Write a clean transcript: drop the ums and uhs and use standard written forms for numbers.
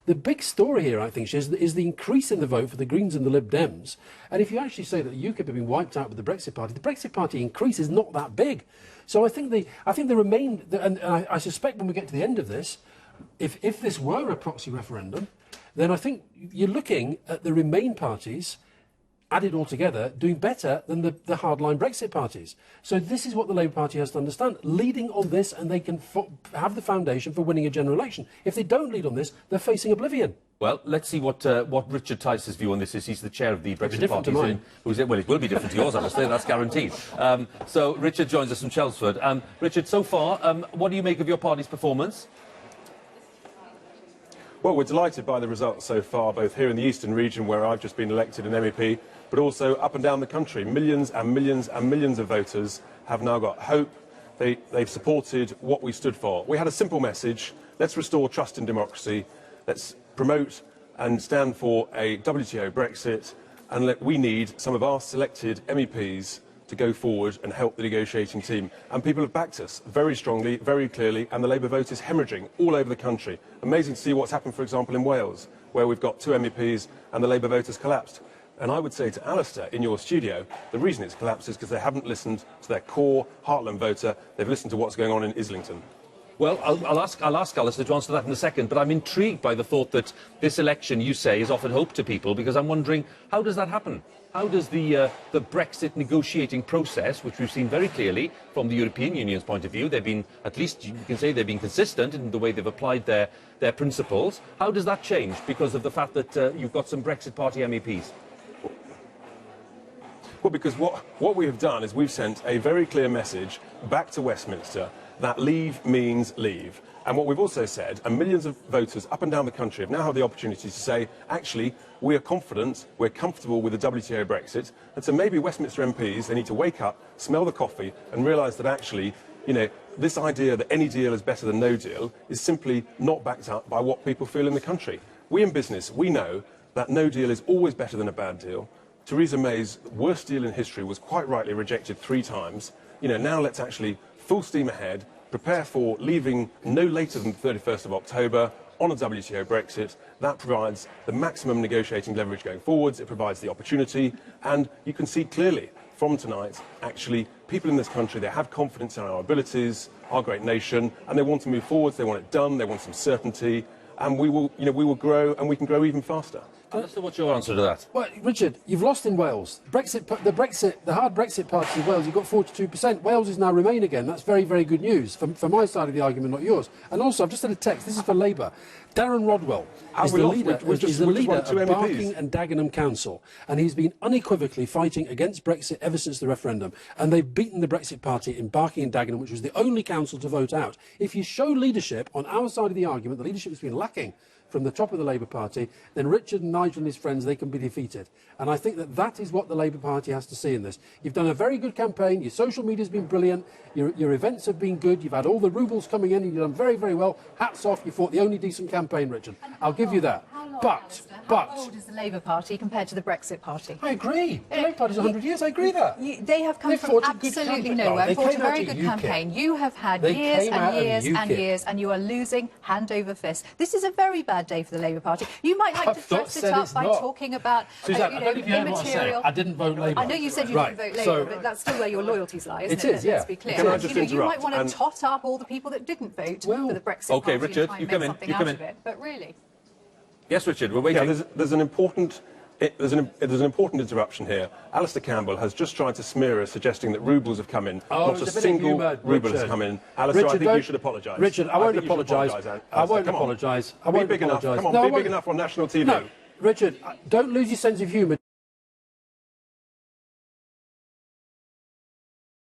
The big story here, I think, is the increase in the vote for the Greens and the Lib Dems. And if you actually say that UKIP have been wiped out with the Brexit Party increase is not that big. So I think the Remain, and I suspect when we get to the end of this, if this were a proxy referendum, then I think you're looking at the Remain parties added all together, doing better than the hardline Brexit parties. So this is what the Labour Party has to understand. Leading on this, and they can have the foundation for winning a general election. If they don't lead on this, they're facing oblivion. Well, let's see what Richard Tice's view on this is. He's the chair of the Brexit Party. Well, it will be different to yours, Alastair, that's guaranteed. So Richard joins us from Chelmsford. Richard, so far, what do you make of your party's performance? Well, we're delighted by the results so far, both here in the Eastern region, where I've just been elected an MEP, but also up and down the country. Millions and millions and millions of voters have now got hope. They've supported what we stood for. We had a simple message: let's restore trust in democracy, let's promote and stand for a WTO Brexit, and we need some of our selected MEPs to go forward and help the negotiating team. And people have backed us very strongly, very clearly, and the Labour vote is hemorrhaging all over the country. Amazing to see what's happened, for example, in Wales, where we've got 2 MEPs and the Labour vote has collapsed. And I would say to Alastair, in your studio, the reason it's collapsed is because they haven't listened to their core heartland voter. They've listened to what's going on in Islington. Well, I'll ask Alastair to answer that in a second, but I'm intrigued by the thought that this election, you say, has offered hope to people, because I'm wondering, how does that happen? How does the Brexit negotiating process, which we've seen very clearly from the European Union's point of view, they've been, at least you can say, they've been consistent in the way they've applied their principles. How does that change because of the fact that you've got some Brexit Party MEPs? Well, because what we have done is we've sent a very clear message back to Westminster that leave means leave. And what we've also said, and millions of voters up and down the country have now had the opportunity to say, actually, we are confident, we're comfortable with the WTO Brexit, and so maybe Westminster MPs, they need to wake up, smell the coffee, and realise that actually, you know, this idea that any deal is better than no deal is simply not backed up by what people feel in the country. We in business, we know that no deal is always better than a bad deal. Theresa May's worst deal in history was quite rightly rejected 3 times. You know, now let's actually full steam ahead, prepare for leaving no later than the 31st of October on a WTO Brexit. That provides the maximum negotiating leverage going forwards. It provides the opportunity, and you can see clearly from tonight, actually, people in this country, they have confidence in our abilities, our great nation, and they want to move forwards. They want it done. They want some certainty, and we will grow, and we can grow even faster. Alastair, what's your answer to that? Well, Richard, you've lost in Wales. The hard Brexit party in Wales, you've got 42%. Wales is now Remain again. That's very, very good news for my side of the argument, not yours. And also, I've just had a text. This is for Labour. Darren Rodwell is the leader of Barking and Dagenham Council, and he's been unequivocally fighting against Brexit ever since the referendum. And they've beaten the Brexit Party in Barking and Dagenham, which was the only council to vote out. If you show leadership on our side of the argument, the leadership has been lacking from the top of the Labour Party, then Richard and Nigel and his friends, they can be defeated. And I think that is what the Labour Party has to see in this. You've done a very good campaign, your social media's been brilliant, your events have been good, you've had all the roubles coming in, you've done very, very well. Hats off, you fought the only decent campaign, Richard. I'll give you that. But how old is the Labour Party compared to the Brexit Party? I agree. The Labour Party's 100 years, I agree that. They have come from absolutely nowhere, fought a very good campaign. You have had years and years and years, and you are losing hand over fist. This is a very bad day for the Labour Party. You might like to dress it up by talking about immaterial. I didn't vote Labour. I know you said you didn't vote Labour, but that's still where your loyalties lie, isn't it? It is, yeah. Let's be clear. Can I just interrupt? You might want to tot up all the people that didn't vote for the Brexit Party. Okay, Richard, you come in. But really. Yes, Richard, we're waiting. Yeah, there's an important interruption here. Alastair Campbell has just tried to smear us, suggesting that roubles have come in. Not a single rouble has come in. Alastair, I think you should apologise. Richard, I won't apologise. I won't apologise. I won't apologise. Come on, be big enough on national TV. No, Richard, don't lose your sense of humour.